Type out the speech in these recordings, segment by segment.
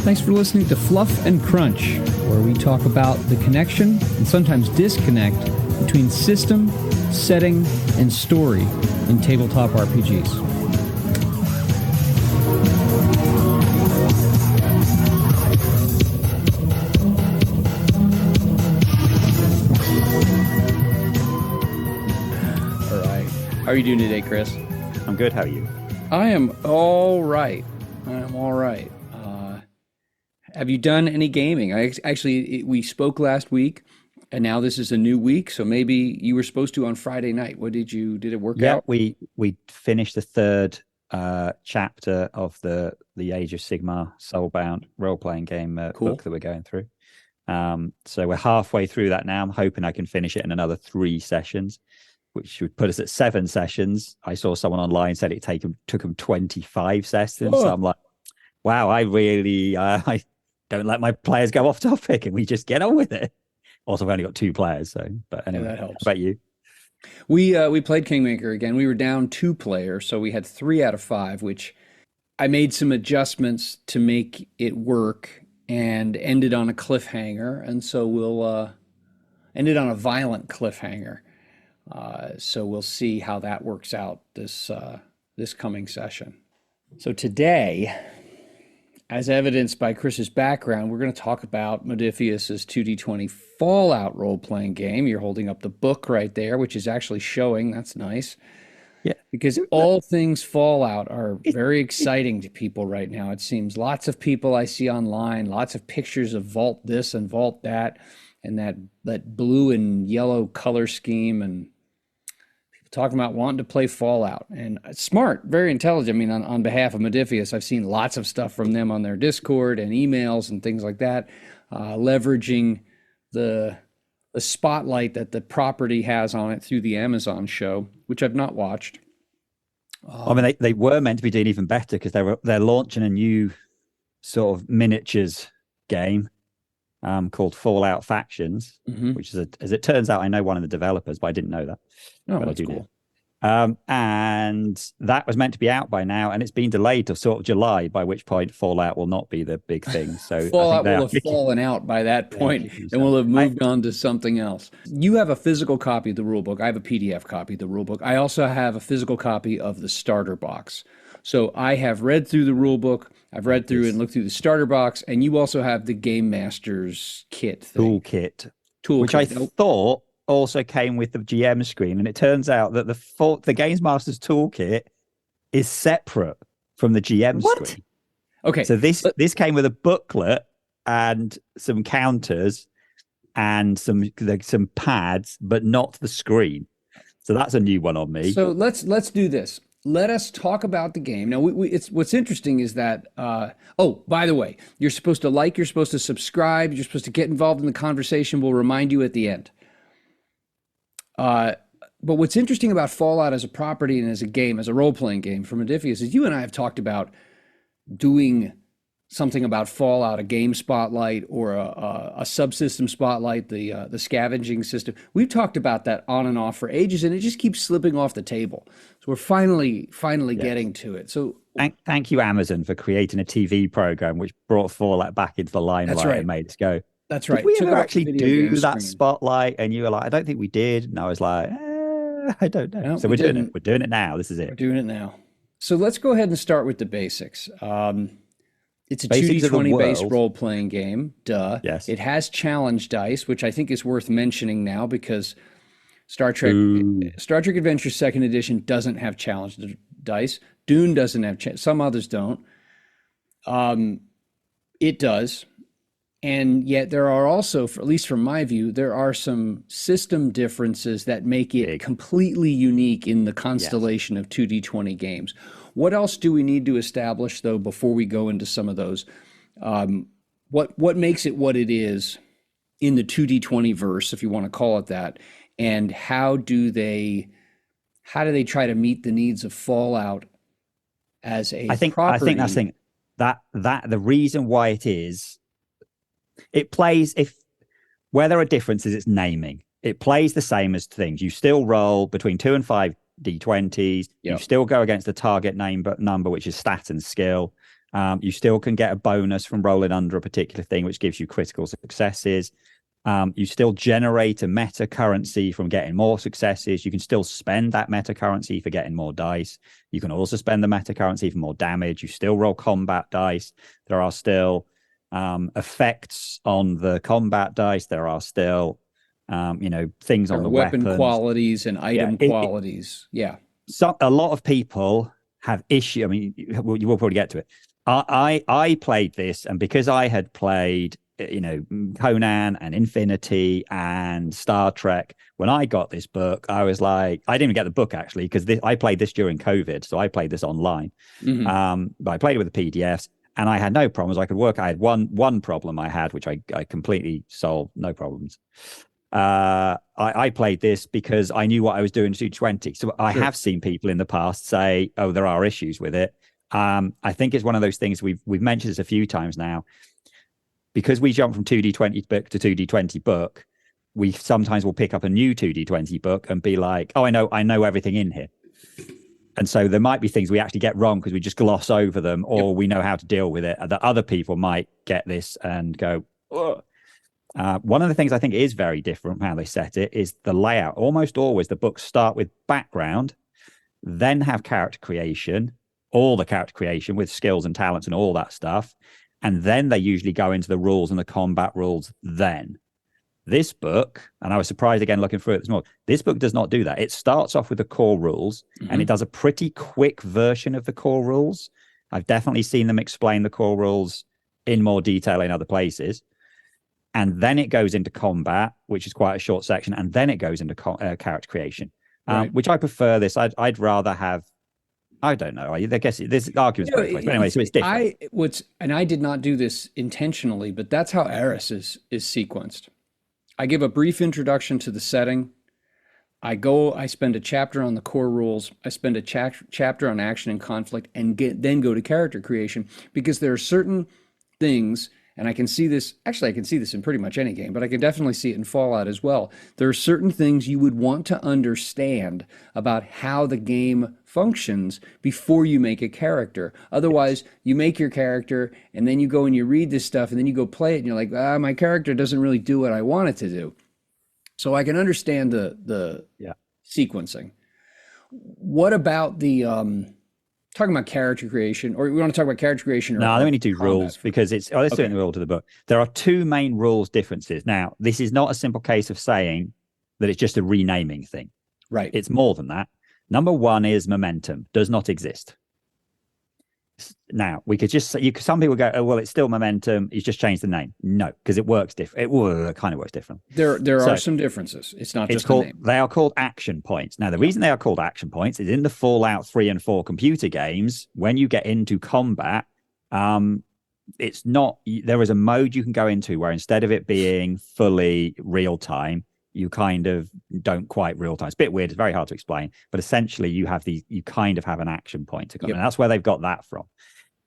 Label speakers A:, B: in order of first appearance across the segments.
A: Thanks for listening to Fluff and Crunch, where we talk about the connection and sometimes disconnect between system, setting, and story in tabletop RPGs. All right. How are you doing today, Chris?
B: I'm good. How are you?
A: I am all right. Have you done any gaming? We spoke last week, and now this is a new week. So maybe you were supposed to on Friday night. Did it work out?
B: We finished the third chapter of the Age of Sigmar Soulbound role-playing game book that we're going through. So we're halfway through that now. I'm hoping I can finish it in another 3 sessions, which would put us at 7 sessions. I saw someone online said it took them 25 sessions.
A: Oh.
B: So I'm like, wow, I really I don't let my players go off topic and we just get on with it. Also, I've only got 2 players, but anyway,
A: that helps.
B: How about you?
A: We played Kingmaker again. We were down 2 players, so we had 3 out of 5, which I made some adjustments to make it work and ended on a cliffhanger. And so we'll ended on a violent cliffhanger. So we'll see how that works out this coming session. So today, as evidenced by Chris's background, we're going to talk about Modiphius's 2D20 Fallout role-playing game. You're holding up the book right there, which is actually showing. That's nice.
B: Yeah.
A: Because all things Fallout are very exciting to people right now. It seems lots of people I see online, lots of pictures of Vault this and Vault that, and that blue and yellow color scheme, and talking about wanting to play Fallout. And smart, very intelligent. I mean, on behalf of Modiphius, I've seen lots of stuff from them on their Discord and emails and things like that, leveraging the spotlight that the property has on it through the Amazon show, which I've not watched.
B: I mean, they were meant to be doing even better because they're launching a new sort of miniatures game called Fallout Factions, which is, as it turns out, I know one of the developers, but I didn't know that.
A: Oh,
B: but
A: that's
B: I do
A: cool.
B: And that was meant to be out by now, and it's been delayed to sort of July, by which point Fallout will not be the big thing. So
A: Fallout will have fallen out by that point, and we'll have moved on to something else. You have a physical copy of the rulebook. I have a PDF copy of the rulebook. I also have a physical copy of the starter box. So I have read through the rulebook. I've read through and looked through the starter box, and you also have the Game Master's kit thing.
B: Toolkit, which I thought also came with the GM screen, and it turns out that the Games Master's toolkit is separate from the GM screen.
A: Okay,
B: so this came with a booklet and some counters and some pads, but not the screen. So that's a new one on me.
A: So let's do this. Let us talk about the game. Now, what's interesting is that, by the way, you're supposed to like, you're supposed to subscribe, you're supposed to get involved in the conversation. We'll remind you at the end. But what's interesting about Fallout as a property and as a game, as a role-playing game for Modiphius, is you and I have talked about doing something about Fallout, a game spotlight or a subsystem spotlight, the scavenging system. We've talked about that on and off for ages, and it just keeps slipping off the table. So we're finally getting to it. So
B: thank you, Amazon, for creating a TV program which brought Fallout back into the limelight and made us go.
A: That's right.
B: Did we ever actually do that spotlight? And you were like, I don't think we did. And I was like, I don't know. No, so we're doing it. We're doing it now. This is it.
A: We're doing it now. So let's go ahead and start with the basics. It's a 2D20 based role-playing game. Duh.
B: Yes.
A: It has challenge dice, which I think is worth mentioning now because Star Trek Adventure 2nd Edition doesn't have challenge dice. Dune doesn't have some others don't. It does. And yet there are also, at least from my view, there are some system differences that make it completely unique in the constellation of 2D20 games. What else do we need to establish, though, before we go into some of those? What makes it what it is in the 2D20 verse, if you want to call it that, and how do they try to meet the needs of Fallout as a property?
B: I think that's the thing. That the reason why it plays, where there are differences, it's naming. It plays the same as things. You still roll between 2 and 5 D20s. Yep. You still go against the target number, which is stat and skill. You still can get a bonus from rolling under a particular thing, which gives you critical successes. You still generate a meta currency from getting more successes. You can still spend that meta currency for getting more dice. You can also spend the meta currency for more damage. You still roll combat dice. There are still effects on the combat dice. There are still, things
A: There
B: on
A: are
B: the
A: weapon
B: weapons.
A: qualities and item qualities. Yeah.
B: So a lot of people have issue. I mean, you will probably get to it. I played this, and because I had played, Conan and Infinity and Star Trek, when I got this book, I was like, I didn't even get the book actually, because I played this during COVID, so I played this online. But I played it with the PDFs, and I had no problems. I could work. I had one problem I had, which I completely solved, no problems. I played this because I knew what I was doing to 20. So I have seen people in the past say, "Oh, there are issues with it." I think it's one of those things we've mentioned this a few times now. Because we jump from 2D20 book to 2D20 book, we sometimes will pick up a new 2D20 book and be like, "Oh, I know everything in here." And so there might be things we actually get wrong because we just gloss over them, or we know how to deal with it. That other people might get this and go, "Ugh." One of the things I think is very different from how they set it is the layout. Almost always the books start with background, then have character creation, all the character creation with skills and talents and all that stuff. And then they usually go into the rules and the combat rules then. This book, and I was surprised again looking through it this morning, this book does not do that. It starts off with the core rules, and it does a pretty quick version of the core rules. I've definitely seen them explain the core rules in more detail in other places. And then it goes into combat, which is quite a short section, and then it goes into character creation, which I prefer this. I'd rather have, I don't know. I guess there's arguments both ways. But anyway, so it's different.
A: I did not do this intentionally, but that's how Eris is sequenced. I give a brief introduction to the setting. I spend a chapter on the core rules. I spend a chapter on action and conflict, and then go to character creation, because there are certain things, and I can see this in pretty much any game, but I can definitely see it in Fallout as well. There are certain things you would want to understand about how the game functions before you make a character. Otherwise, you make your character, and then you go and you read this stuff, and then you go play it, and you're like, my character doesn't really do what I want it to do. So I can understand the sequencing. What about the talking about character creation, or we want to talk about character creation?
B: No, let me do rules, because let's do it in the rule to the book. There are two main rules differences. Now, this is not a simple case of saying that it's just a renaming thing.
A: Right.
B: It's more than that. Number one is momentum does not exist. Now, we could just say, some people go, "Oh, well, it's still momentum. He's just changed the name." No, because it works different. It kind of works different.
A: There are some differences. It's not just
B: called,
A: the name.
B: They are called action points. Now, the reason they are called action points is in the Fallout 3 and 4 computer games, when you get into combat, it's not, there is a mode you can go into where instead of it being fully real time, you kind of don't quite real time. It's a bit weird. It's very hard to explain, but essentially you kind of have an action point to come. And that's where they've got that from.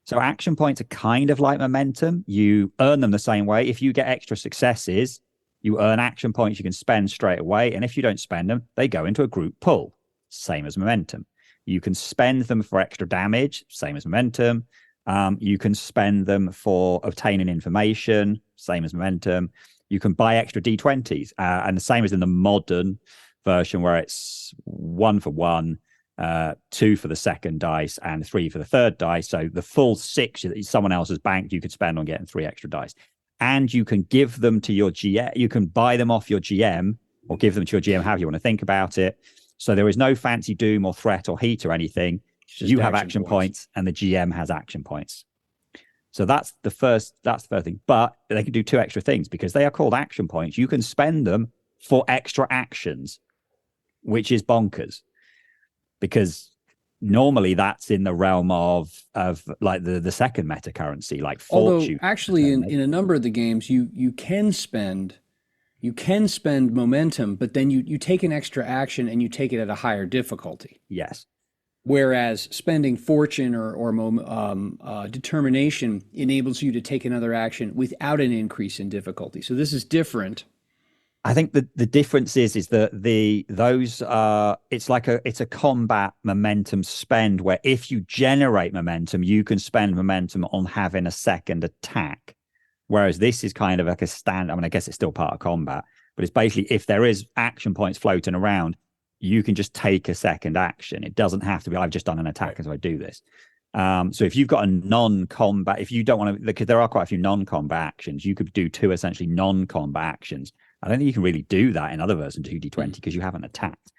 B: So action points are kind of like momentum. You earn them the same way. If you get extra successes, you earn action points you can spend straight away. And if you don't spend them, they go into a group pool, same as momentum. You can spend them for extra damage, same as momentum. You can spend them for obtaining information, same as momentum. You can buy extra D20s, and the same as in the modern version, where it's 1 for 1, 2 for the second dice, and 3 for the third dice. So the full 6 that someone else has banked, you could spend on getting 3 extra dice. And you can give them to your GM. You can buy them off your GM, or give them to your GM, however you want to think about it. So there is no fancy doom or threat or heat or anything. You have action points, and the GM has action points. So that's the first thing. But they can do 2 extra things, because they are called action points. You can spend them for extra actions, which is bonkers, because normally that's in the realm of like the second meta currency, like fortune.
A: Although actually in a number of the games you can spend momentum, but then you take an extra action and you take it at a higher difficulty.
B: Yes.
A: Whereas spending fortune or determination enables you to take another action without an increase in difficulty. So this is different
B: I think the difference is that those are it's a combat momentum spend where if you generate momentum, you can spend momentum on having a second attack. Whereas this is kind of like a stand. I mean, I guess it's still part of combat, but it's basically if there is action points floating around, you can just take a second action. It doesn't have to be I've just done an attack as I do this. So if you've got a non-combat, if you don't want to, because there are quite a few non-combat actions, you could do two essentially non-combat actions. I don't think you can really do that in other versions of 2D20 because you haven't attacked.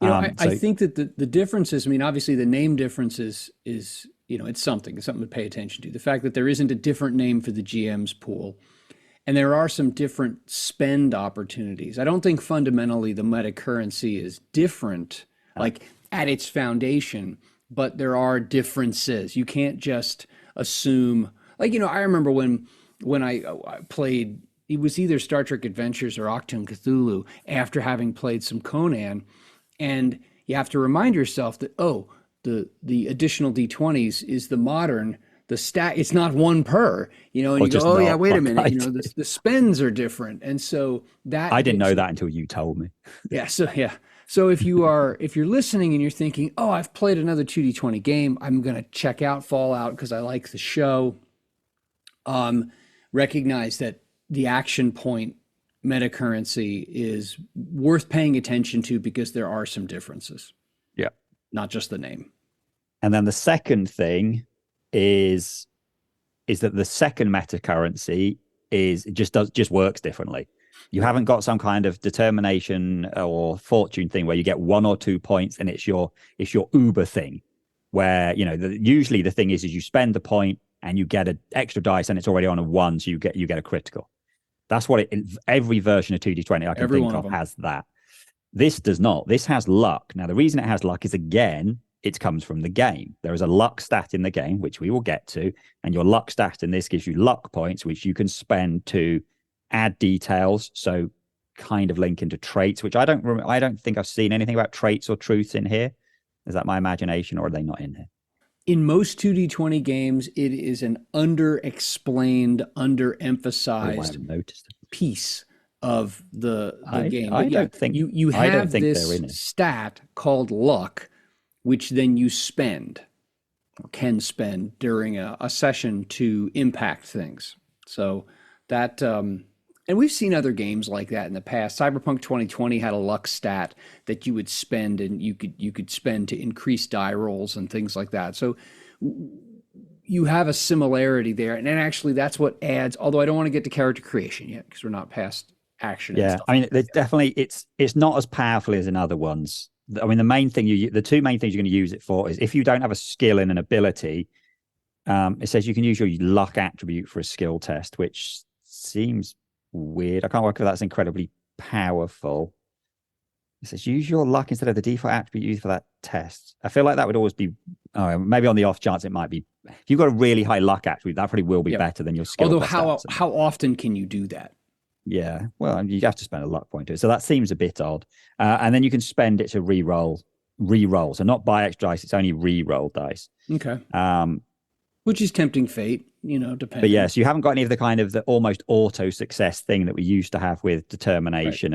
A: I think that the difference is, I mean, obviously the name difference is it's something to pay attention to. The fact that there isn't a different name for the GM's pool, and there are some different spend opportunities. I don't think fundamentally the meta currency is different, like at its foundation, but there are differences. You can't just assume, like, I remember when I played, it was either Star Trek Adventures or Octoon Cthulhu after having played some Conan. And you have to remind yourself that, the additional D20s is the modern, the stat, it's not one per, and you go, oh yeah, wait a minute, the spends are different. And so that
B: I didn't know that until you told me.
A: Yeah. So if you're listening and you're thinking, oh, I've played another 2D20 game, I'm going to check out Fallout because I like the show. Recognize that the action point meta currency is worth paying attention to because there are some differences.
B: Yeah.
A: Not just the name.
B: And then the second thing is that the second meta currency just works differently. You haven't got some kind of determination or fortune thing where you get 1 or 2 points and it's your Uber thing where, usually the thing is you spend the point and you get an extra dice and it's already on a 1. So you get a critical. That's what every version of 2D20 I can think of has that. This does not. This has luck. Now, the reason it has luck is, again, it comes from the game. There is a luck stat in the game, which we will get to. And your luck stat in this gives you luck points, which you can spend to add details. So kind of link into traits, which I don't think I've seen anything about traits or truths in here. Is that my imagination or are they not in here?
A: In most 2D20 games, it is an underexplained, underemphasized piece of the game.
B: I don't think
A: you have this stat called luck, which then you spend or can spend during a session to impact things. So that, and we've seen other games like that in the past. Cyberpunk 2020 had a luck stat that you would spend, and you could spend to increase die rolls and things like that. So you have a similarity there, and then actually that's what adds. Although I don't want to get to character creation yet because we're not past action.
B: Yeah, I mean, there's definitely it's not as powerful as in other ones. I mean, the two main things you're going to use it for is if you don't have a skill and an ability. It says you can use your luck attribute for a skill test, which seems weird. I can't work if that's incredibly powerful. It says use your luck instead of the default attribute used for that test. I feel like that would always be, maybe on the off chance it might be. If you've got a really high luck attribute, that probably will be better than your skill.
A: Although how often can you do that?
B: Yeah, well, you have to spend a luck point to it. So that seems a bit odd. And then you can spend it to re-roll. So not buy extra dice, it's only re-roll dice.
A: Okay. Which is tempting fate, depending.
B: But yes, you haven't got any of the kind of the almost auto success thing that we used to have with determination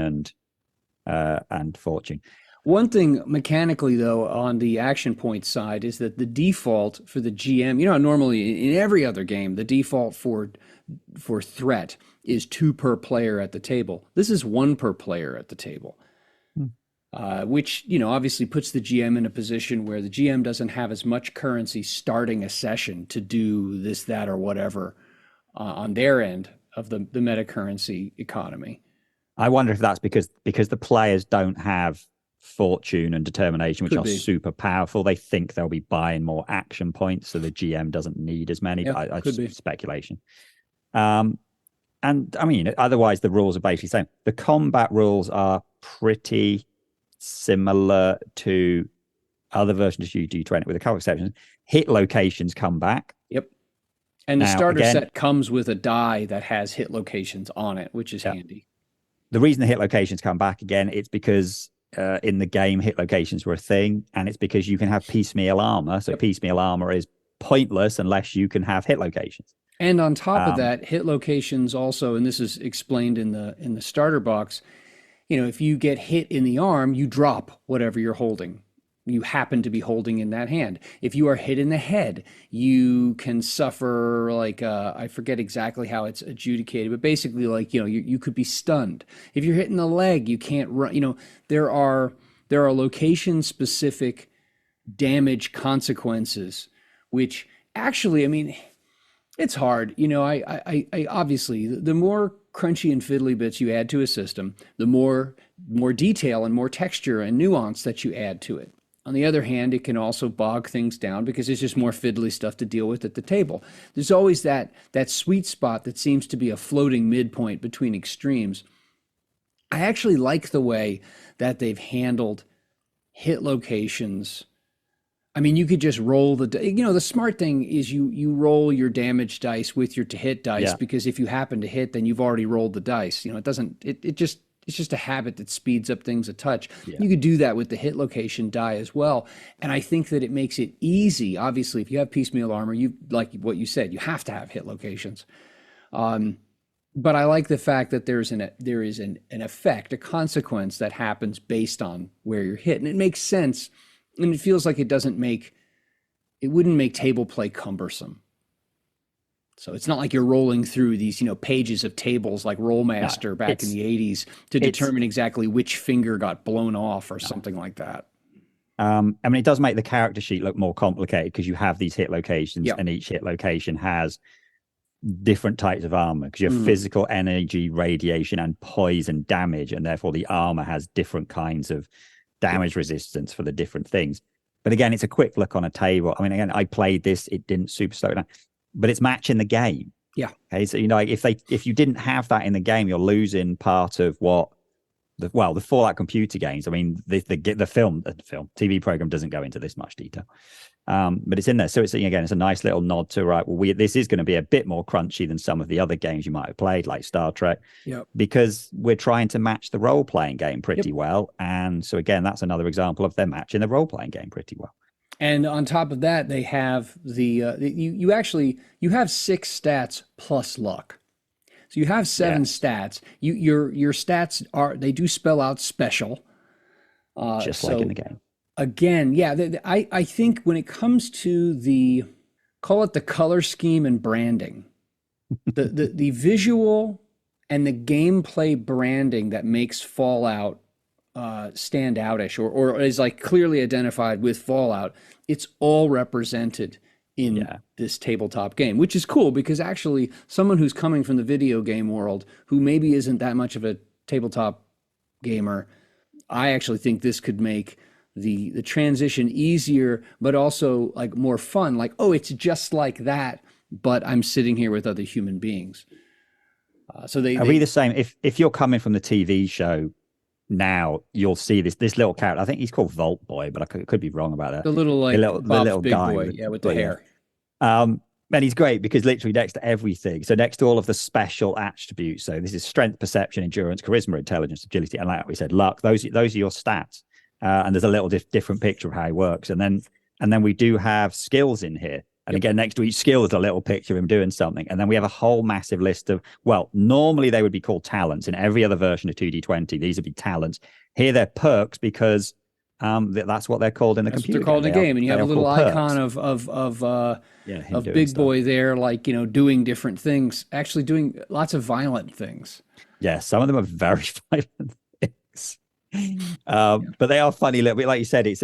B: and fortune.
A: One thing mechanically, though, on the action point side is that the default for the GM, normally in every other game, the default for threat is 2 per player at the table. This is 1 per player at the table. Which, obviously puts the GM in a position where the GM doesn't have as much currency starting a session to do this, that, or whatever on their end of the meta currency economy.
B: I wonder if that's because the players don't have fortune and determination, which are super powerful. They think they'll be buying more action points, so the GM doesn't need as many.
A: Yeah,
B: could be speculation. And I mean, otherwise the rules are basically the same. The combat rules are pretty similar to other versions of UG20 with a couple of exceptions. Hit locations come back.
A: Yep. And the starter set comes with a die that has hit locations on it, which is handy.
B: The reason the hit locations come back again, it's because in the game hit locations were a thing, and it's because you can have piecemeal armor. So piecemeal armor is pointless unless you can have hit locations.
A: And on top of that, hit locations also, and this is explained in the starter box, if you get hit in the arm, you drop whatever you're holding. You happen to be holding in that hand. If you are hit in the head, you can suffer like I forget exactly how it's adjudicated, but basically like you could be stunned. If you're hit in the leg, you can't run. There are location specific damage consequences, which actually, I mean, it's hard. I obviously the more crunchy and fiddly bits you add to a system, the more detail and more texture and nuance that you add to it. On the other hand, it can also bog things down because there's just more fiddly stuff to deal with at the table. There's always that sweet spot that seems to be a floating midpoint between extremes. I actually like the way that they've handled hit locations. I mean, you could just roll the smart thing is you roll your damage dice with your to hit dice, because if you happen to hit, then you've already rolled the dice. It's just a habit that speeds up things a touch. Yeah. You could do that with the hit location die as well. And I think that it makes it easy. Obviously, if you have piecemeal armor, like what you said, you have to have hit locations. But I like the fact that there is an effect, a consequence that happens based on where you're hit. And it makes sense. And it feels like it wouldn't make table play cumbersome. So it's not like you're rolling through these, pages of tables like Rollmaster back in the 80s to determine exactly which finger got blown off or something like that.
B: I mean, it does make the character sheet look more complicated because you have these hit locations, and each hit location has different types of armor because you have physical energy, radiation, and poison damage, and therefore the armor has different kinds of damage resistance for the different things. But again, it's a quick look on a table. I mean, again, I played this; it didn't super slow down. But it's matching the game.
A: Yeah.
B: Okay. So if you didn't have that in the game, you're losing part of what the Fallout computer games. I mean, the film TV program doesn't go into this much detail, but it's in there. So it's a nice little nod to this is going to be a bit more crunchy than some of the other games you might have played, like Star Trek.
A: Yep.
B: Because we're trying to match the role playing game pretty well, and so again, that's another example of them matching the role playing game pretty well.
A: And on top of that, they have you have 6 stats plus luck. So you have 7 stats. Your stats they do spell out special.
B: Just like in the game.
A: Again, I think when it comes to call it the color scheme and branding, the visual and the gameplay branding that makes Fallout stand outish or is like clearly identified with Fallout, it's all represented in this tabletop game, which is cool because actually someone who's coming from the video game world who maybe isn't that much of a tabletop gamer, I actually think this could make the transition easier, but also like more fun. Like, oh, it's just like that, but I'm sitting here with other human beings. So are
B: we the same? If you're coming from the TV show, now you'll see this little character. I think he's called Vault Boy, but I could be wrong about that.
A: The little big guy boy, with the hair.
B: And he's great because literally next to everything, so next to all of the special attributes, so this is strength, perception, endurance, charisma, intelligence, agility, and like we said, luck. Those are your stats. And there's a little different picture of how he works. And then we do have skills in here. And again, next to each skill is a little picture of him doing something. And then we have a whole massive list of, normally they would be called talents. In every other version of 2D20, these would be talents. Here they're perks because that's what they're called in the computer.
A: They're called in the game. And you have a little icon of Big Boy there, like, doing different things, actually doing lots of violent things.
B: Yeah, some of them are very violent things. But they are funny little bit. Like you said, it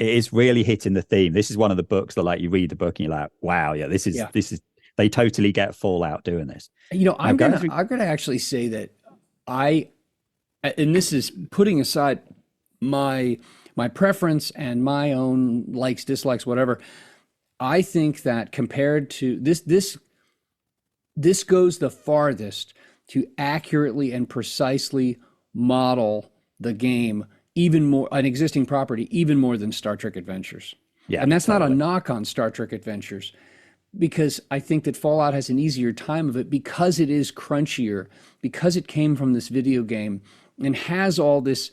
B: is really hitting the theme. This is one of the books that, like, you read the book and you're like, wow, this is they totally get Fallout doing this.
A: I'm gonna actually say that and this is putting aside my preference and my own likes, dislikes, whatever. I think that compared to this goes the farthest to accurately and precisely model the game, even more, an existing property, even more than Star Trek Adventures. Yeah, and that's totally not a knock on Star Trek Adventures, because I think that Fallout has an easier time of it because it is crunchier, because it came from this video game and has all this,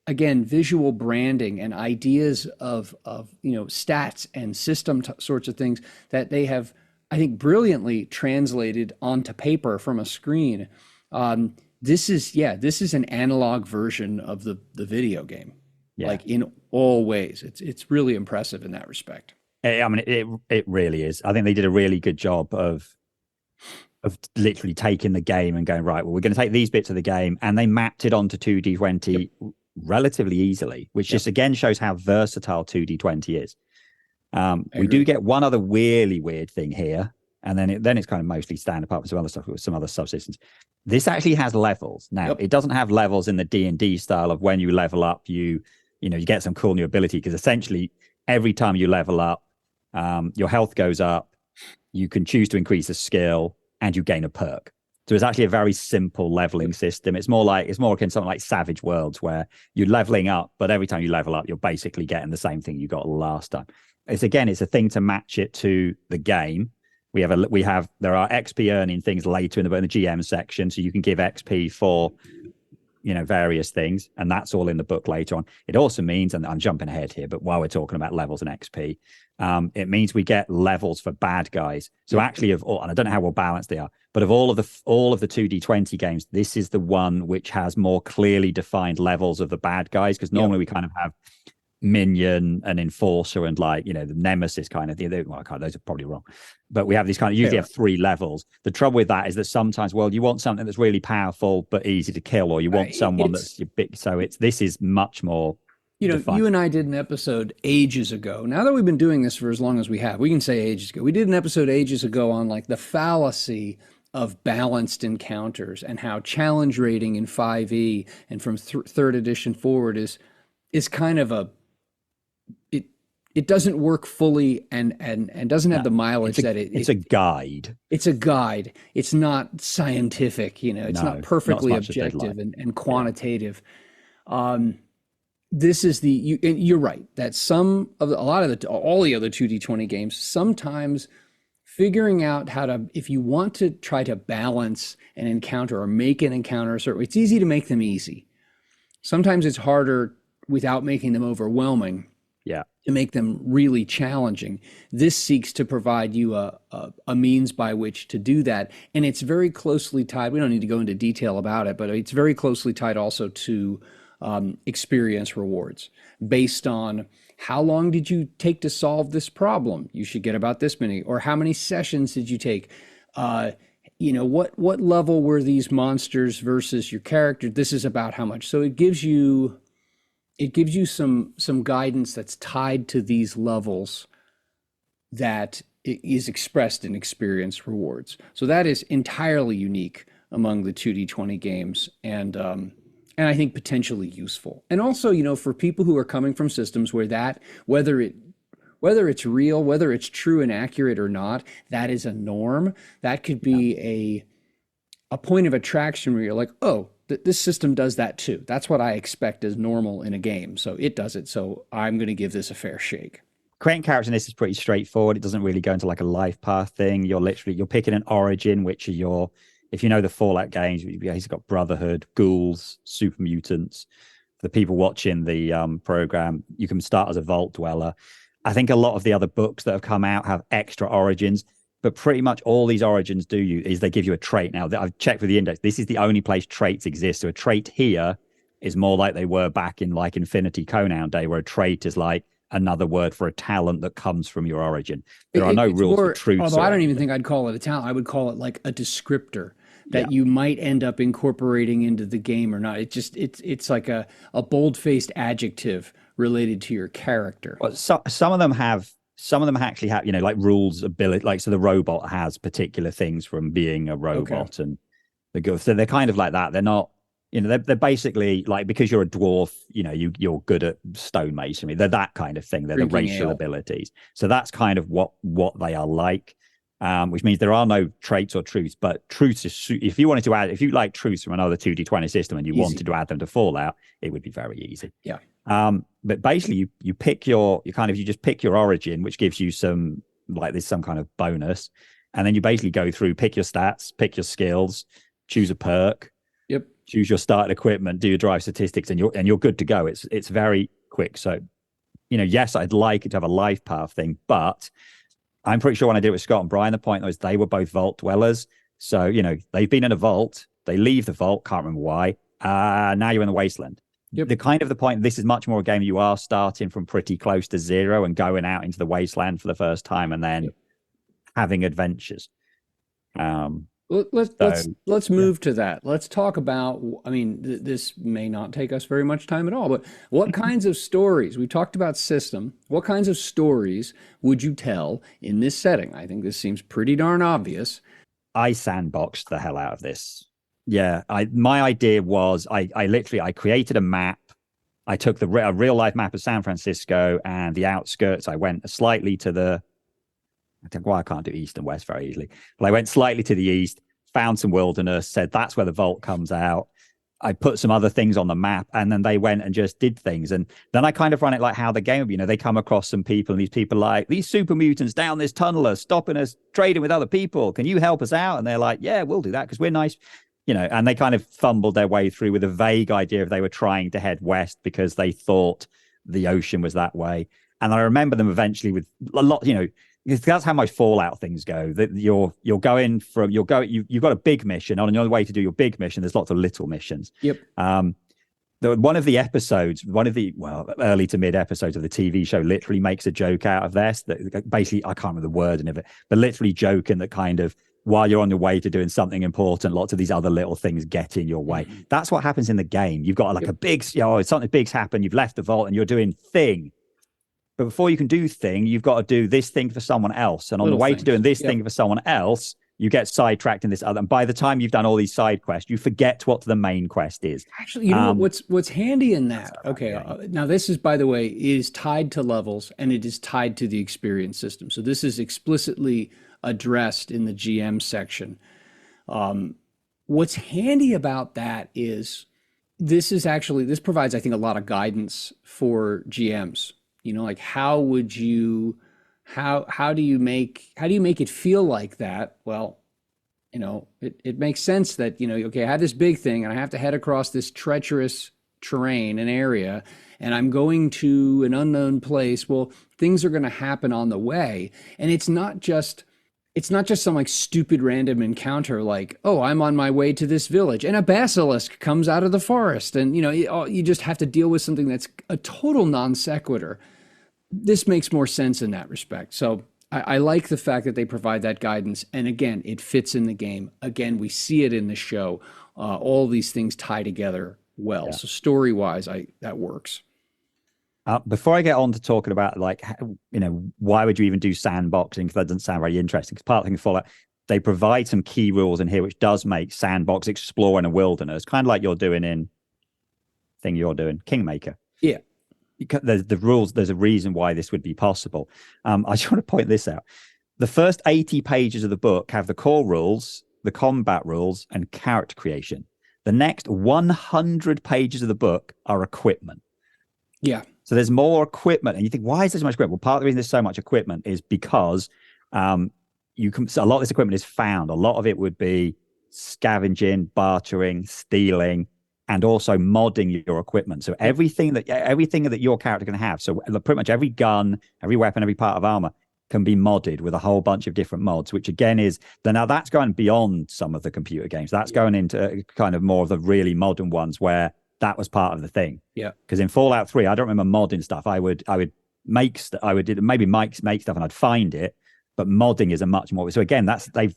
A: again, visual branding and ideas of stats and system sorts of things that they have, I think, brilliantly translated onto paper from a screen. this is an analog version of the video game,
B: Yeah.
A: like in all ways. It's really impressive in that respect.
B: I mean, it really is. I think they did a really good job of literally taking the game and going, right, well, we're going to take these bits of the game, and they mapped it onto 2D20 relatively easily, which just again shows how versatile 2D20 is. We do get one other really weird thing here, and then it's kind of mostly standard apart from some other stuff with some other subsystems. This actually has levels. Now, it doesn't have levels in the D&D style of when you level up, you get some cool new ability, because essentially every time you level up, your health goes up, you can choose to increase a skill, and you gain a perk. So it's actually a very simple leveling system. It's more akin to something like Savage Worlds, where you're leveling up, but every time you level up, you're basically getting the same thing you got last time. It's a thing to match it to the game. There are XP earning things later in the GM section, so you can give XP for various things, and that's all in the book later on. It also means, and I'm jumping ahead here, but while we're talking about levels and XP, it means we get levels for bad guys. So actually, and I don't know how well balanced they are, but of all of the 2D20 games, this is the one which has more clearly defined levels of the bad guys, because normally we kind of have minion and enforcer and the nemesis kind of thing. Those are probably wrong, but we have these usually have 3 levels. The trouble with that is that sometimes, you want something that's really powerful but easy to kill, or you want someone that's big. So this is much more defined.
A: You and I did an episode ages ago. Now that we've been doing this for as long as we have, we can say ages ago. We did an episode ages ago on the fallacy of balanced encounters, and how challenge rating in 5e and from third edition forward is kind of it doesn't work fully, and doesn't have the mileage
B: it's a guide.
A: It's a guide. It's not scientific, it's not perfectly objective and quantitative. This is you're right that all the other 2D20 games, sometimes figuring out how to, if you want to try to balance an encounter or make an encounter it's easy to make them easy. Sometimes it's harder without making them overwhelming.
B: Yeah.
A: To make them really challenging. This seeks to provide you a means by which to do that. And it's very closely tied. We don't need to go into detail about it, but it's very closely tied also to experience rewards based on how long did you take to solve this problem? You should get about this many. Or how many sessions did you take? What level were these monsters versus your character? This is about how much. So it gives you some guidance that's tied to these levels that is expressed in experience rewards. So that is entirely unique among the 2D20 games, and I think potentially useful. And also, for people who are coming from systems where whether it's real, whether it's true and accurate or not, that is a norm. That could be a point of attraction where you're like, oh, this system does that too. That's what I expect as normal in a game. So it does it. So I'm going to give this a fair shake.
B: Creating characters in this is pretty straightforward. It doesn't really go into a life path thing. You're picking an origin, which are if you know the Fallout games, he's got Brotherhood, ghouls, super mutants. For the people watching the program, you can start as a vault dweller. I think a lot of the other books that have come out have extra origins. But pretty much all these origins is they give you a trait. Now, I've checked with the index. This is the only place traits exist. So a trait here is more like they were back in Infinity Conan day, where a trait is like another word for a talent that comes from your origin. There are no rules for truth.
A: Although I don't even think I'd call it a talent. I would call it like a descriptor that you might end up incorporating into the game or not. It's like a bold-faced adjective related to your character.
B: Well, some of them actually have, like rules ability, so the robot has particular things from being a robot, and so they're kind of like that. They're not, they're basically because you're a dwarf, you're good at stonemasonry. They're that kind of thing. They're the racial abilities. So that's kind of what they are like, which means there are no traits or truths, but truths is, if you like truths from another 2D20 system and you wanted to add them to Fallout, it would be very easy.
A: Yeah.
B: But basically you pick you just pick your origin, which gives you some kind of bonus. And then you basically go through, pick your stats, pick your skills, choose a perk, choose your starting equipment, do your drive statistics, and you're good to go. It's very quick. So, yes, I'd like it to have a life path thing, but I'm pretty sure when I did it with Scott and Brian, the point was they were both vault dwellers. So, they've been in a vault They leave the vault, can't remember why. Now you're in the wasteland.
A: Yep.
B: The point, this is much more a game you are starting from pretty close to zero and going out into the wasteland for the first time and then having adventures.
A: Let's move to that. Let's talk about, I mean, this may not take us very much time at all, but what kinds of stories, we talked about system, what kinds of stories would you tell in this setting? I think this seems pretty darn obvious.
B: I sandboxed the hell out of this. Yeah, my idea was I created a map. I took a real life map of San Francisco and the outskirts. I went slightly to the, I think, well, I can't do east and west very easily, but I went slightly to the east, found some wilderness, said that's where the vault comes out. I put some other things on the map, and then they went and just did things. And then I kind of run it like how the game would be. They come across some people, and these people are like, these super mutants down this tunnel are stopping us trading with other people. Can you help us out? And they're like, yeah, we'll do that because we're nice. And they kind of fumbled their way through with a vague idea of they were trying to head west because they thought the ocean was that way. And I remember them eventually with a lot, that's how most Fallout things go. That you've got a big mission. On your way to do your big mission, there's lots of little missions.
A: Yep.
B: One of the episodes, early to mid episodes of the TV show literally makes a joke out of this. That basically, I can't remember the wording of it, but literally joking that kind of, while you're on your way to doing something important, lots of these other little things get in your way. Mm-hmm. That's what happens in the game. You've got like a big, something big's happened. You've left the vault and you're doing thing. But before you can do thing, you've got to do this thing for someone else. And on the way to doing this thing for someone else, you get sidetracked in this other. And by the time you've done all these side quests, you forget what the main quest is.
A: Actually, what's handy in that? Okay, now this is, by the way, is tied to levels and it is tied to the experience system. So this is explicitly addressed in the GM section. What's handy about that is this provides, I think, a lot of guidance for GMs. Like how do you make it feel like that? Well, it makes sense that, okay, I have this big thing and I have to head across this treacherous terrain and area, and I'm going to an unknown place. Well, things are going to happen on the way. And it's not just some like stupid random encounter like, oh, I'm on my way to this village and a basilisk comes out of the forest. And, you just have to deal with something that's a total non sequitur. This makes more sense in that respect. So I like the fact that they provide that guidance. And again, it fits in the game. Again, we see it in the show. All these things tie together well. Yeah. So story-wise, that works.
B: Before I get on to talking about why would you even do sandboxing? Because that doesn't sound very interesting. Because part of the thing Fallout, they provide some key rules in here, which does make sandbox explore in a wilderness, kind of like you're doing Kingmaker.
A: Yeah.
B: There's the rules. There's a reason why this would be possible. I just want to point this out. The first 80 pages of the book have the core rules, the combat rules, and character creation. The next 100 pages of the book are equipment.
A: Yeah.
B: So there's more equipment, and you think, why is there so much equipment? Well, part of the reason there's so much equipment is because so a lot of this equipment is found. A lot of it would be scavenging, bartering, stealing, and also modding your equipment. So everything that your character can have, so pretty much every gun, every weapon, every part of armor can be modded with a whole bunch of different mods, which again now that's going beyond some of the computer games. That's going into kind of more of the really modern ones where that was part of the thing.
A: Yeah.
B: Because in Fallout 3, I don't remember modding stuff. I would make stuff and I'd find it. But modding is a much more. So again,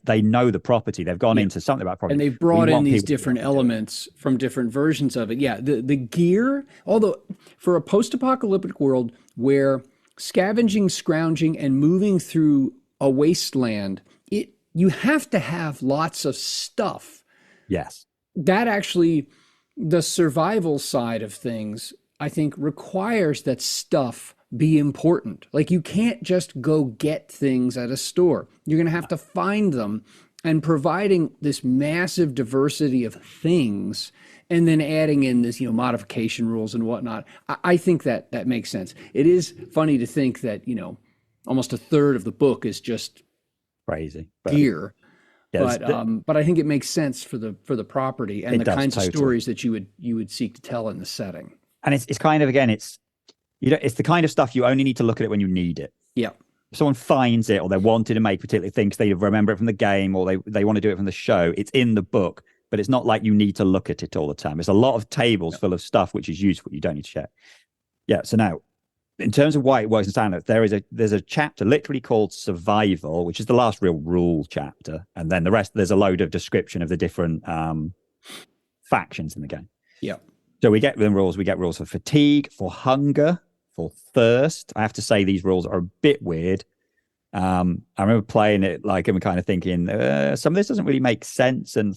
B: they know the property. They've gone into something about property,
A: and they've brought in these different elements from different versions of it. Yeah, the gear. Although for a post-apocalyptic world where scavenging, scrounging, and moving through a wasteland, you have to have lots of stuff.
B: Yes,
A: that actually, the survival side of things, I think, requires that stuff be important. Like you can't just go get things at a store. You're going to have to find them, and providing this massive diversity of things and then adding in this, modification rules and whatnot. I think that makes sense. It is funny to think that, almost a third of the book is just
B: crazy
A: gear. But I think it makes sense for the property and the kinds of stories that you would seek to tell in the setting.
B: And it's kind of, again, it's the kind of stuff you only need to look at it when you need it.
A: Yeah.
B: If someone finds it or they wanted to make particular things, they remember it from the game or they want to do it from the show, it's in the book. but it's not like you need to look at it all the time. There's a lot of tables full of stuff which is useful. You don't need to check. Yeah. So now, in terms of why it works in standard, there's a chapter literally called Survival, which is the last real rule chapter, and then the rest there's a load of description of the different factions in the game.
A: Yeah.
B: So we get them rules. We get rules for fatigue, for hunger, for thirst. I have to say these rules are a bit weird. I remember playing it like and kind of thinking some of this doesn't really make sense, and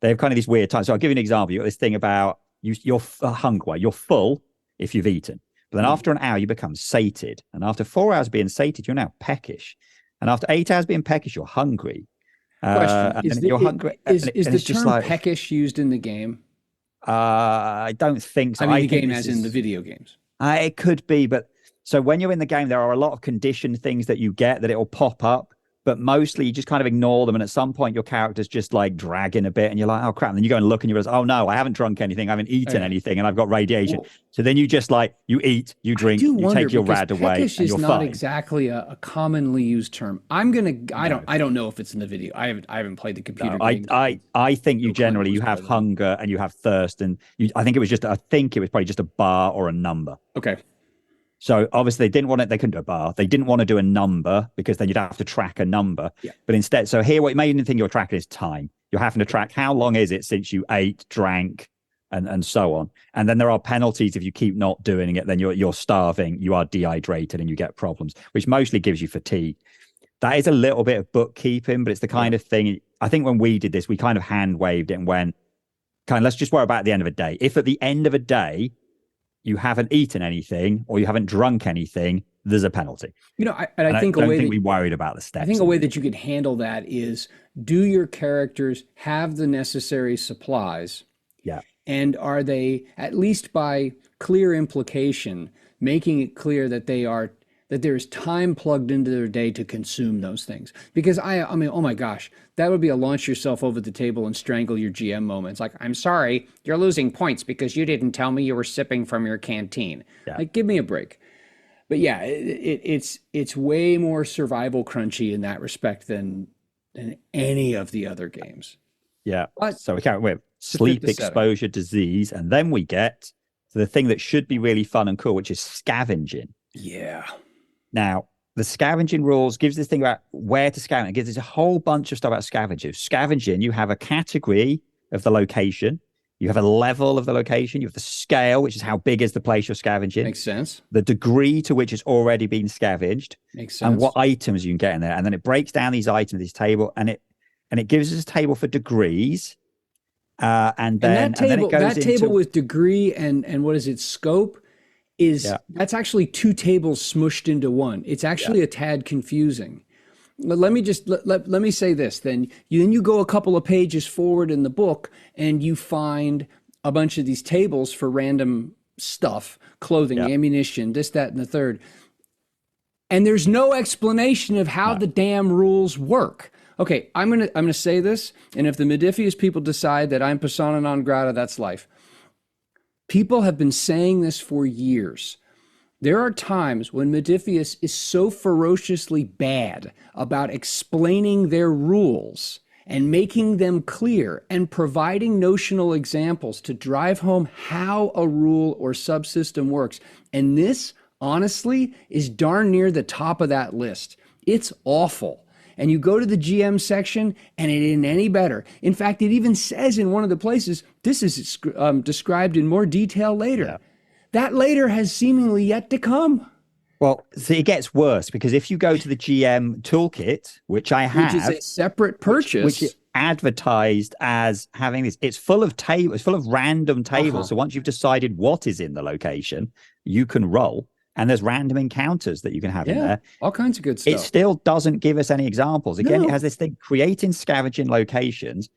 B: they have kind of these weird times. So I'll give you an example. You got this thing about you're hungry. You're full if you've eaten, but then after an hour you become sated, and after 4 hours being sated, you're now peckish, and after 8 hours being peckish, you're hungry.
A: Question: Is
B: you're hungry.
A: Is the term peckish used in the game?
B: I don't think so.
A: I mean, the game as in the video games.
B: It could be, but so when you're in the game, there are a lot of conditioned things that you get that it'll pop up, but mostly you just kind of ignore them. And at some point, your character's just like dragging a bit, and you're like, oh crap. And then you go and look and you realize, oh no, I haven't drunk anything, I haven't eaten anything, and I've got radiation. Well, so then you just like, you eat, you drink, you take your rad away, and you're fine. Is not
A: exactly a commonly used term. I don't know if it's in the video. I haven't played the computer game.
B: I think you generally, you have hunger and you have thirst, and I think it was probably just a bar or a number.
A: Okay.
B: So obviously they couldn't do a bar. They didn't want to do a number because then you'd have to track a number.
A: Yeah.
B: But instead, so here what made me think you're tracking is time. You're having to track how long is it since you ate, drank, and so on. And then there are penalties if you keep not doing it, then you're starving, you are dehydrated, and you get problems, which mostly gives you fatigue. That is a little bit of bookkeeping, but it's the kind of thing, I think when we did this, we kind of hand waved it and went, let's just worry about the end of a day. If at the end of a day, you haven't eaten anything or you haven't drunk anything, there's a penalty.
A: I don't think
B: we worried about the steps.
A: I think a way that you could handle that is, do your characters have the necessary supplies?
B: Yeah.
A: And are they, at least by clear implication, making it clear that there's time plugged into their day to consume those things? Because I mean, oh my gosh, that would be a launch yourself over the table and strangle your GM moment. It's like, I'm sorry, you're losing points because you didn't tell me you were sipping from your canteen. Yeah. Like, give me a break. But yeah, it's way more survival crunchy in that respect than any of the other games.
B: Yeah. So we have sleep exposure disease, and then we get to the thing that should be really fun and cool, which is scavenging.
A: Yeah.
B: Now, the scavenging rules gives this thing about where to scavenge. It gives us a whole bunch of stuff about scavengers. Scavenging, you have a category of the location. You have a level of the location. You have the scale, which is how big is the place you're scavenging.
A: Makes sense.
B: The degree to which it's already been scavenged.
A: Makes sense.
B: And what items you can get in there. And then it breaks down these items, this table, and it gives us a table for degrees. And then it goes
A: table with degree and what is it, scope? That's actually two tables smushed into one. It's actually a tad confusing. Let me say this. Then you go a couple of pages forward in the book and you find a bunch of these tables for random stuff, clothing, ammunition, this, that, and the third. And there's no explanation of how the damn rules work. Okay, I'm gonna say this, and if the Modiphius people decide that I'm persona non grata, that's life. People have been saying this for years. There are times when Modiphius is so ferociously bad about explaining their rules and making them clear and providing notional examples to drive home how a rule or subsystem works. And this, honestly, is darn near the top of that list. It's awful. And you go to the GM section and it isn't any better. In fact, it even says in one of the places, this is described in more detail later. Yeah. That later has seemingly yet to come.
B: Well, see, it gets worse because if you go to the GM toolkit, which I have,
A: which is a separate purchase,
B: which is advertised as having this, it's full of tables, it's full of random tables. So once you've decided what is in the location, you can roll, and there's random encounters that you can have in there.
A: All kinds of good stuff.
B: It still doesn't give us any examples. Again, It has this thing creating scavenging locations.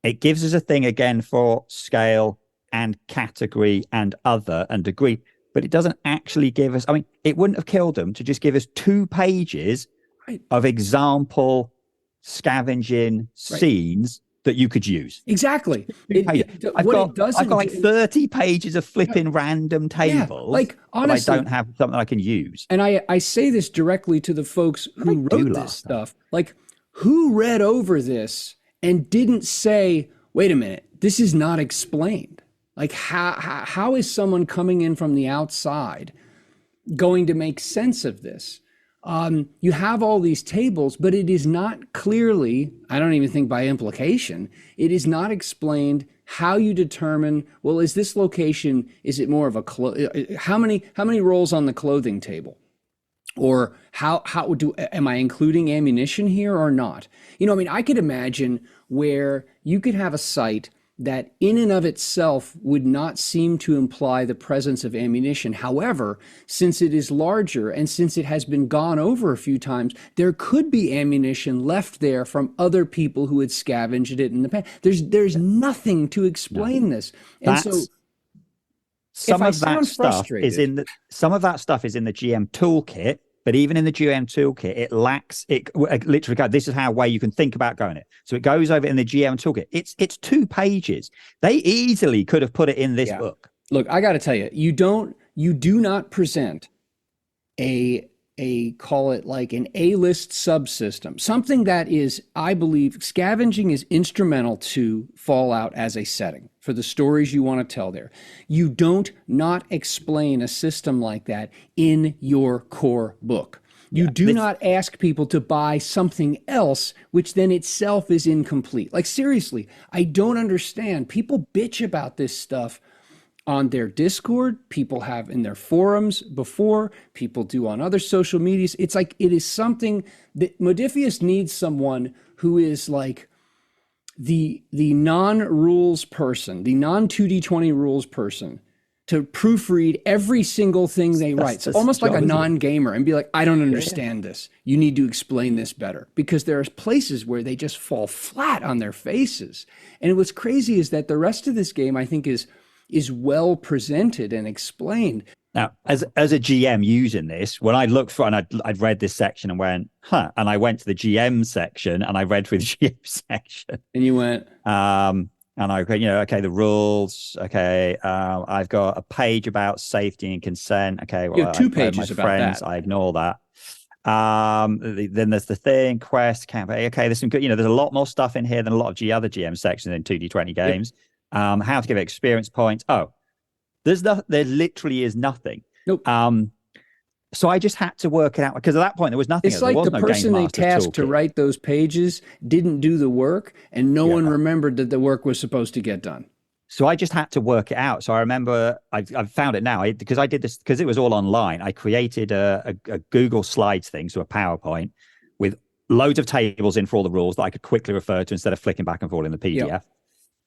B: It gives us a thing again for scale and category and other and degree, but it doesn't actually give us, I mean, it wouldn't have killed them to just give us 2 pages of example scavenging scenes that you could use.
A: Exactly.
B: I've got like 30 pages of flipping random tables.
A: Like, honestly,
B: I don't have something I can use.
A: And I say this directly to the folks who wrote this stuff. Like, who read over this and didn't say, wait a minute, this is not explained. Like, how is someone coming in from the outside going to make sense of this? You have all these tables, but it is not clearly, I don't even think by implication, it is not explained how you determine, well, is this location, is it more of a, how many rolls on the clothing table? Or am I including ammunition here or not? I mean, I could imagine where you could have a site that in and of itself would not seem to imply the presence of ammunition. However, since it is larger and since it has been gone over a few times, there could be ammunition left there from other people who had scavenged it in the past. There's nothing to explain this. And so
B: some of that stuff is in the GM toolkit. But even in the GM toolkit, it lacks it. Literally, this is how way you can think about going it. So it goes over in the GM toolkit. It's 2 pages. They easily could have put it in this book.
A: Look, I got to tell you, you do not present a call it like an A-list subsystem, something that is, I believe, scavenging is instrumental to Fallout as a setting for the stories you want to tell there. You don't not explain a system like that in your core book. You do not ask people to buy something else, which then itself is incomplete. Like, seriously, I don't understand. People bitch about this stuff on their Discord, people have in their forums before, people do on other social medias. It's like, it is something that Modifius needs someone who is like the non-rules person, the non-2D20 rules person to proofread every single thing they write. So almost like a non-gamer and be like, I don't understand this. You need to explain this better. Because there are places where they just fall flat on their faces. And what's crazy is that the rest of this game, I think, is well presented and explained.
B: Now, as a GM using this, when I looked for, and I'd read this section and went, huh, and I went to the GM section and I read through the GM section.
A: And you went,
B: and I, okay, the rules. Okay, I've got a page about safety and consent. Okay, well,
A: you have 2 pages about
B: friends,
A: that.
B: I ignore that. Then there's the thing, quest, campaign. Okay, there's some good, there's a lot more stuff in here than a lot of other GM sections in 2D20 games. Yep. How to give experience points. Oh, there literally is nothing.
A: Nope.
B: So I just had to work it out because at that point there was nothing.
A: It's like the person they tasked to write those pages didn't do the work, and no one remembered that the work was supposed to get done.
B: So I just had to work it out. So I remember I've found it now because I did this because it was all online. I created a Google Slides thing, so a PowerPoint with loads of tables in for all the rules that I could quickly refer to instead of flicking back and forth in the PDF. Yep.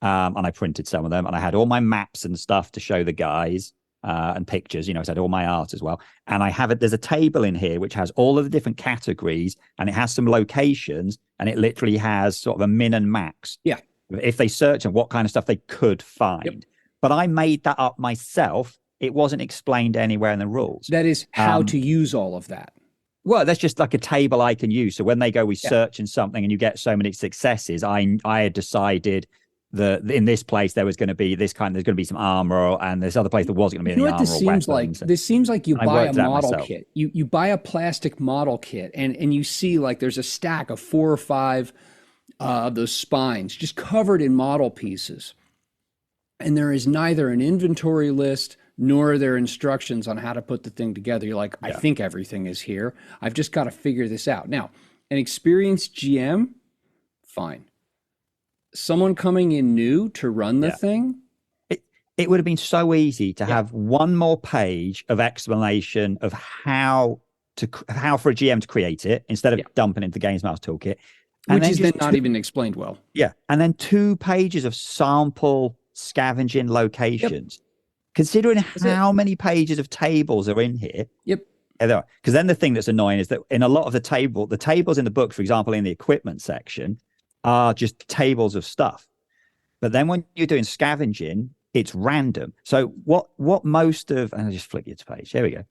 B: And I printed some of them, and I had all my maps and stuff to show the guys and pictures. I had all my art as well. And there's a table in here which has all of the different categories, and it has some locations, and it literally has sort of a min and max.
A: Yeah.
B: If they search and what kind of stuff they could find. Yep. But I made that up myself. It wasn't explained anywhere in the rules.
A: That is how to use all of that.
B: Well, that's just like a table I can use. So when they go with searching something and you get so many successes, I had decided in this place there was going to be there's going to be some armor, and this other place there wasn't going to be any armor or weapons.
A: This seems like you buy a model kit. You buy a plastic model kit, and you see like there's a stack of 4 or 5 of those spines just covered in model pieces, and there is neither an inventory list nor are there instructions on how to put the thing together. You're like, I think everything is here. I've just got to figure this out. Now, an experienced GM, fine. Someone coming in new to run the thing,
B: it would have been so easy to have one more page of explanation of how for a GM to create it instead of dumping it into the Games Master Toolkit,
A: which is then not even explained well.
B: Yeah, and then 2 pages of sample scavenging locations. Yep. Considering how many pages of tables are in here.
A: Yep.
B: Because then the thing that's annoying is that in a lot of the tables in the book, for example, in the equipment section, are just tables of stuff. But then when you're doing scavenging, it's random. So what most of, and I'll just flick you to page. Here we go.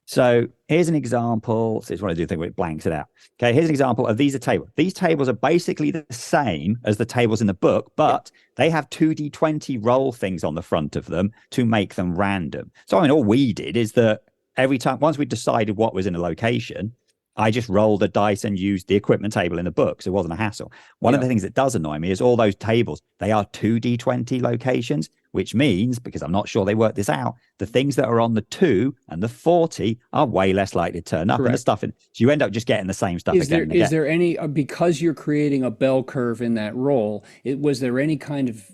B: So here's an example. So it's what I do think where it blanks it out. Okay, here's an example of these tables. These tables are basically the same as the tables in the book, but they have 2D20 roll things on the front of them to make them random. So I mean, all we did is that every time, once we decided what was in a location, I just rolled the dice and used the equipment table in the book, so it wasn't a hassle. One of the things that does annoy me is all those tables, they are 2d20 locations, which means, because I'm not sure they worked this out, the things that are on the 2 and the 40 are way less likely to turn up. And the stuff in, so you end up just getting the same stuff again and again.
A: Is there any, because you're creating a bell curve in that roll, was there any kind of,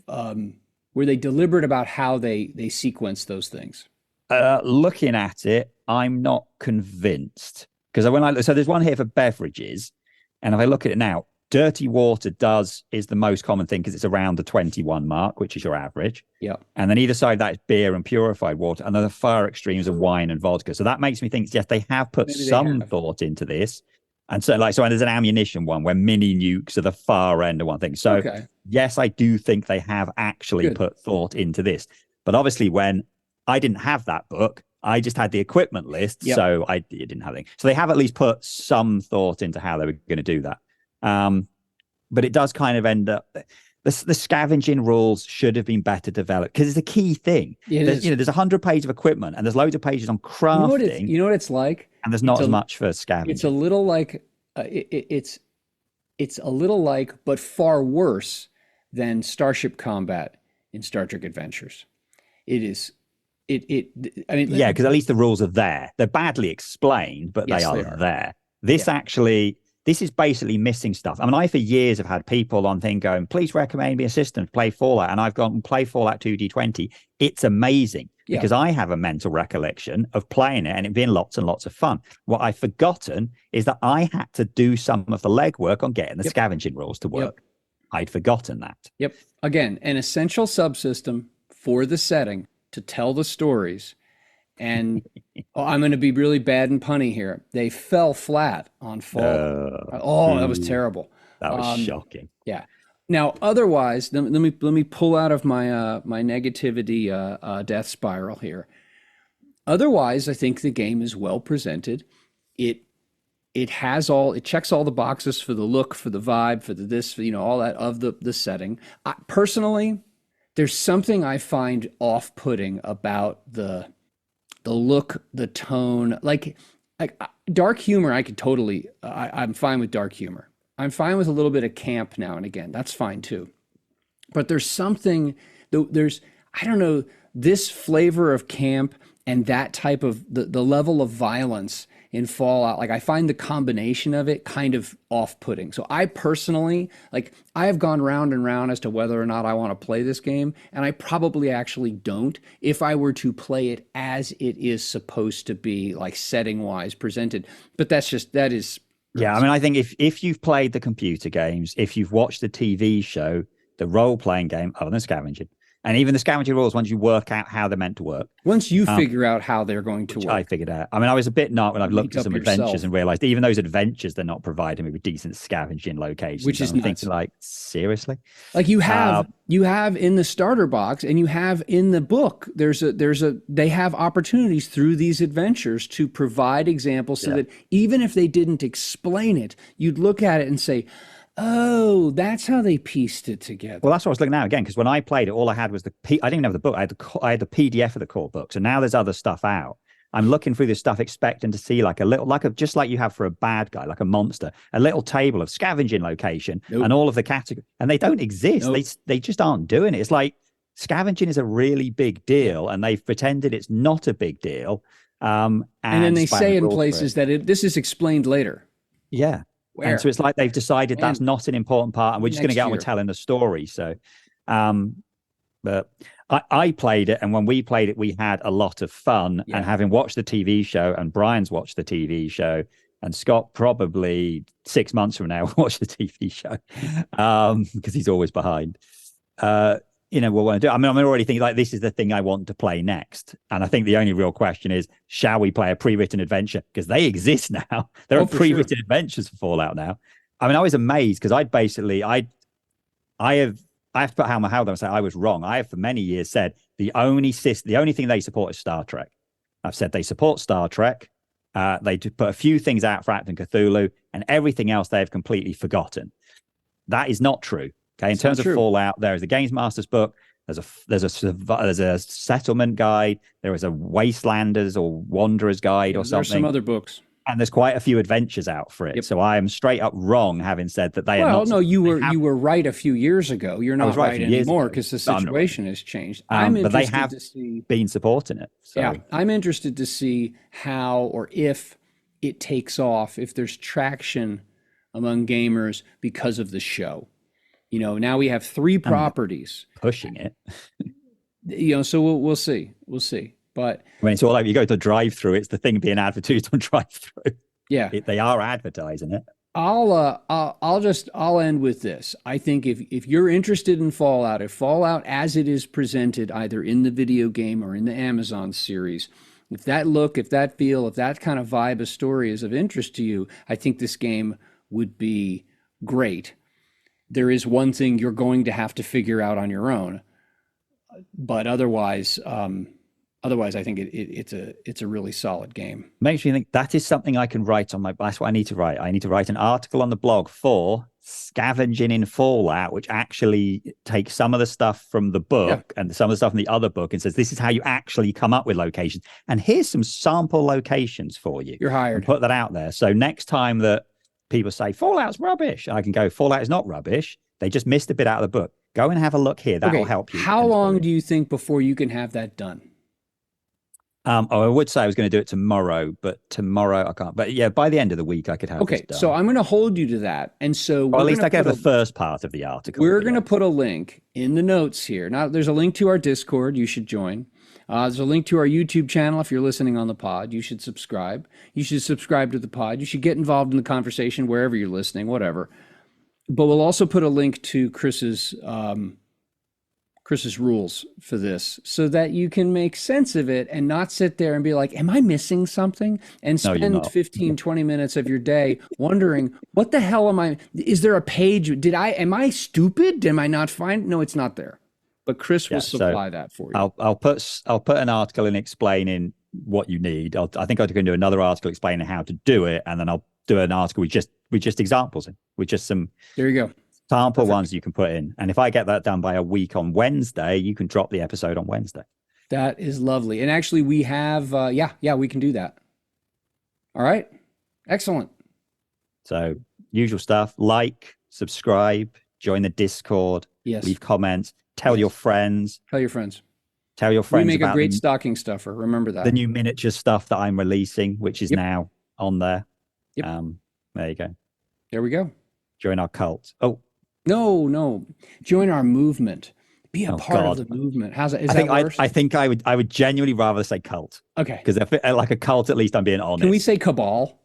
A: were they deliberate about how they sequence those things?
B: Looking at it, I'm not convinced. Because so there's one here for beverages, and if I look at it now, dirty water is the most common thing because it's around the 21 mark, which is your average.
A: Yeah.
B: And then either side of that is beer and purified water, and then the far extremes are wine and vodka. So that makes me think, yes, they have put some thought into this. And so there's an ammunition one where mini nukes are the far end of one thing. So yes, I do think they have actually put thought into this. But obviously when I didn't have that book, I just had the equipment list, so I didn't have anything. So they have at least put some thought into how they were going to do that. But it does kind of end up, the scavenging rules should have been better developed because it's a key thing. There's 100 pages of equipment and there's loads of pages on crafting.
A: You know what it's like?
B: And there's not as much for scavenging.
A: It's a little like, it's a little like, but far worse than Starship Combat in Star Trek Adventures. It is. I mean,
B: because at least the rules are there. They're badly explained, but they are there. This is basically missing stuff. I mean, I for years have had people on thing going, please recommend me a system to play Fallout, and I've gone and play Fallout 2D20. It's amazing because I have a mental recollection of playing it and it being lots and lots of fun. What I've forgotten is that I had to do some of the legwork on getting the scavenging rules to work. I'd forgotten that.
A: Again, an essential subsystem for the setting to tell the stories. And I'm going to be really bad and punny here. They fell flat on Fallout. That was terrible.
B: That was shocking.
A: Yeah. Now, otherwise, let me pull out of my my negativity death spiral here. Otherwise, I think the game is well presented. It checks all the boxes for the look, for the vibe, for the this, all that of the setting. Personally, there's something I find off-putting about the look, the tone, like dark humor. I'm fine with dark humor. I'm fine with a little bit of camp now and again. That's fine too. But there's something, I don't know, this flavor of camp and that type of the level of violence in Fallout, like I find the combination of it kind of off-putting. So I personally, I have gone round and round as to whether or not I want to play this game, and I probably actually don't if I were to play it as it is supposed to be, like setting-wise presented. But that is...
B: Yeah, I mean, I think if you've played the computer games, if you've watched the TV show, the role-playing game, other than scavenging, and even the scavenging rules, once you work out how they're meant to work.
A: Once you figure out how they're going to work.
B: I figured out. I mean, I was a bit nut when I've looked at some adventures and realized even those adventures, they're not providing me with decent scavenging locations.
A: Which is
B: nuts.
A: Thinking,
B: like, seriously?
A: Like you have in the starter box and you have in the book, they have opportunities through these adventures to provide examples so that even if they didn't explain it, you'd look at it and say, oh, that's how they pieced it together.
B: Well, that's what I was looking at again, because when I played it, all I had was I didn't even have the book. I had the PDF of the core book. So now there's other stuff out. I'm looking through this stuff, expecting to see just like you have for a bad guy, like a monster, a little table of scavenging location and all of the categories. And they don't exist. They just aren't doing it. It's like scavenging is a really big deal, and they've pretended it's not a big deal. And
A: then they say in places that this is explained later.
B: Yeah. Where? And so it's like they've decided that's not an important part, and we're just going to get on with telling the story. So, but I played it, and when we played it, we had a lot of fun. Yeah. And having watched the TV show, and Brian's watched the TV show, and Scott probably 6 months from now will watch the TV show because he's always behind. What want to do? I mean, I'm already thinking like this is the thing I want to play next, and I think the only real question is, shall we play a pre-written adventure? Because they exist now. There are pre-written adventures for Fallout now. I mean, I was amazed because I have to put how and say I was wrong. I have for many years said the only thing they support is Star Trek. I've said they support Star Trek. They put a few things out for Acton Cthulhu, and everything else they have completely forgotten. That is not true. Okay, in terms of Fallout, there is a Games Master's book. There's a settlement guide. There is a Wastelanders or Wanderers guide or something.
A: There's some other books.
B: And there's quite a few adventures out for it.
A: Yep.
B: So I am straight up wrong having said that they are not.
A: Well, no, you were right a few years ago. You're not right anymore because the
B: No,
A: situation has changed. I'm
B: but they
A: interested
B: have
A: to see.
B: been supporting it. So.
A: Yeah, I'm interested to see how or if it takes off, if there's traction among gamers because of the show. You know, now we have 3 properties
B: pushing it.
A: You know, so we'll see. We'll see. But
B: I mean, it's all like you go to drive-through. It's the thing being advertised on drive-through.
A: Yeah,
B: they are advertising it.
A: I'll end with this. I think if you're interested in Fallout, if Fallout as it is presented either in the video game or in the Amazon series, if that look, if that feel, if that kind of vibe of story is of interest to you, I think this game would be great. There is one thing you're going to have to figure out on your own, but otherwise, I think it's a really solid game.
B: Makes me think that is something I can write on my. That's what I need to write. I need to write an article on the blog for scavenging in Fallout, which actually takes some of the stuff from the book and some of the stuff in the other book and says this is how you actually come up with locations. And here's some sample locations for you.
A: You're hired.
B: And put that out there. So next time that people say Fallout's rubbish, I can go, Fallout is not rubbish. They just missed a bit out of the book. Go and have a look here. That'll help you.
A: How long do you think before you can have that done?
B: I would say I was going to do it tomorrow, but tomorrow I can't. But yeah, by the end of the week, I could have this done.
A: So I'm going to hold you to that. And so
B: at least I can have the first part of the article.
A: We're going to put a link in the notes here. Now, there's a link to our Discord. You should join. There's a link to our YouTube channel. If you're listening on the pod, you should subscribe. You should subscribe to the pod. You should get involved in the conversation wherever you're listening, whatever. But we'll also put a link to Chris's rules for this so that you can make sense of it and not sit there and be like, am I missing something? And spend 15, 20 minutes of your day wondering, what the hell am I, is there a page? Am I stupid? Am I not fine? No, it's not there. But Chris will supply that for you.
B: I'll put an article in explaining what you need. I think I'm going to do another article explaining how to do it. And then I'll do an article with just examples with just some.
A: There you go.
B: Sample ones you can put in. And if I get that done by a week on Wednesday, you can drop the episode on Wednesday.
A: That is lovely. And actually we have, we can do that. All right. Excellent.
B: So usual stuff, like, subscribe, join the Discord, leave comments, tell your friends.
A: Tell your friends.
B: Tell your friends.
A: We make a great stocking stuffer. Remember that.
B: The new miniature stuff that I'm releasing, which is now on there. Yep. There you go.
A: There we go.
B: Join our cult. Oh,
A: no. Join our movement. Be a part of the movement. How's that?
B: I think I would genuinely rather say cult.
A: Okay.
B: Because if like a cult, at least I'm being honest.
A: Can we say cabal?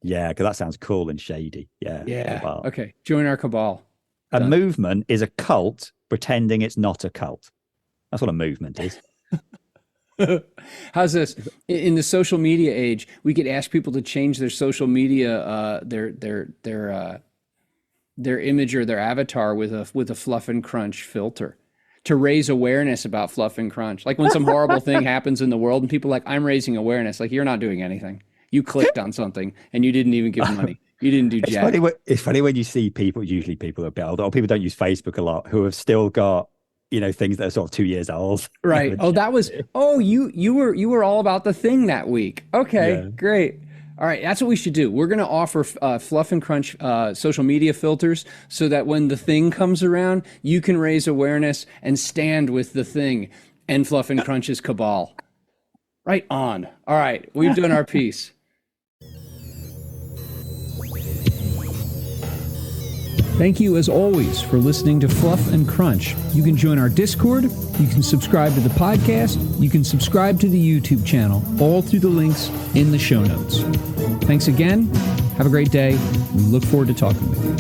B: Yeah, because that sounds cool and shady. Yeah.
A: Cabal. Okay. Join our cabal.
B: A movement is a cult pretending it's not a cult. That's what a movement is.
A: How's this? In the social media age, we could ask people to change their social media, their image or their avatar with a fluff and crunch filter to raise awareness about fluff and crunch. Like when some horrible thing happens in the world and people are like, I'm raising awareness. Like, you're not doing anything. You clicked on something and you didn't even give money. You didn't do jack.
B: It's funny when you see people, usually people are built, or people don't use Facebook a lot, who have still got, things that are sort of 2 years old.
A: Right. You were all about the thing that week. Okay, great. All right, that's what we should do. We're going to offer Fluff and Crunch social media filters so that when the thing comes around, you can raise awareness and stand with the thing and Fluff and Crunch's cabal. Right on. All right, we've done our piece. Thank you, as always, for listening to Fluff and Crunch. You can join our Discord, you can subscribe to the podcast, you can subscribe to the YouTube channel, all through the links in the show notes. Thanks again. Have a great day. We look forward to talking with you.